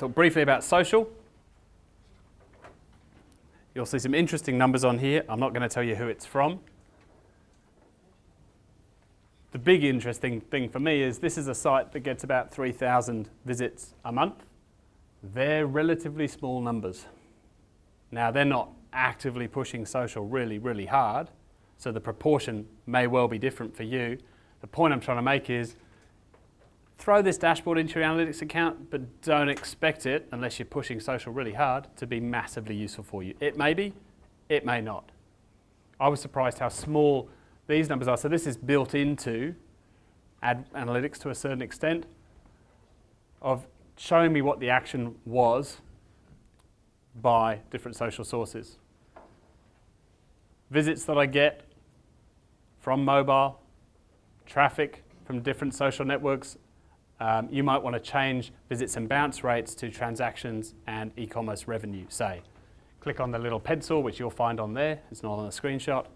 talk briefly about social. You'll see some interesting numbers on here. I'm not going to tell you who it's from. The big interesting thing for me is this is a site that gets about 3,000 visits a month. They're relatively small numbers. Now, they're not actively pushing social really, really hard, so the proportion may well be different for you. The point I'm trying to make is throw this dashboard into your analytics account, but don't expect it, unless you're pushing social really hard, to be massively useful for you. It may be, it may not. I was surprised how small these numbers are. So this is built into Ad Analytics to a certain extent of showing me what the action was by different social sources. Visits that I get from mobile, traffic from different social networks. You might want to change visits and bounce rates to transactions and e-commerce revenue, say. Click on the little pencil, which you'll find on there. It's not on the screenshot.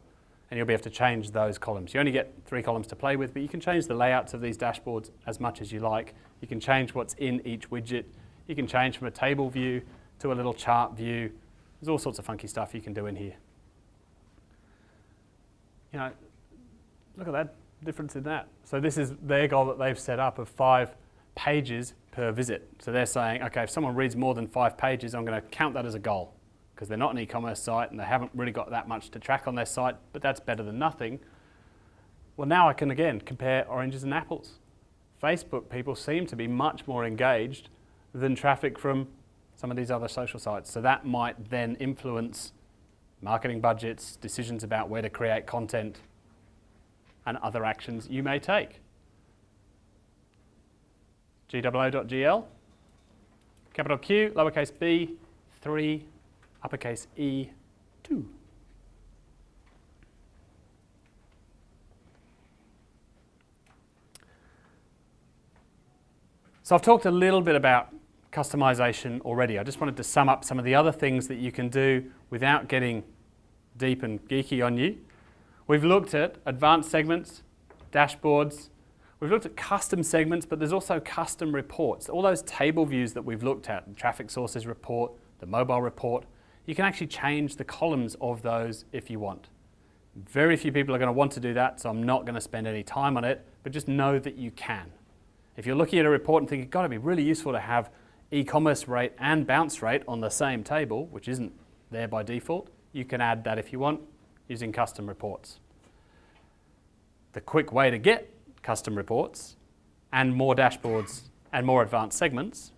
And you'll be able to change those columns. You only get 3 columns to play with, but you can change the layouts of these dashboards as much as you like. You can change what's in each widget. You can change from a table view to a little chart view. There's all sorts of funky stuff you can do in here. You know, look at that difference in that. So this is their goal that they've set up of 5 pages per visit. So they're saying, okay, if someone reads more than 5 pages, I'm going to count that as a goal, because they're not an e-commerce site and they haven't really got that much to track on their site, but that's better than nothing. Well, now I can again compare oranges and apples. Facebook people seem to be much more engaged than traffic from some of these other social sites. So that might then influence marketing budgets, decisions about where to create content, and other actions you may take. GOO.gl, capital Q, lowercase b, 3, uppercase E, 2. So I've talked a little bit about customization already. I just wanted to sum up some of the other things that you can do without getting deep and geeky on you. We've looked at advanced segments, dashboards. We've looked at custom segments, but there's also custom reports. All those table views that we've looked at, the traffic sources report, the mobile report, you can actually change the columns of those if you want. Very few people are going to want to do that, so I'm not going to spend any time on it, but just know that you can. If you're looking at a report and think it's got to be really useful to have e-commerce rate and bounce rate on the same table, which isn't there by default, you can add that if you want using custom reports. The quick way to get custom reports and more dashboards and more advanced segments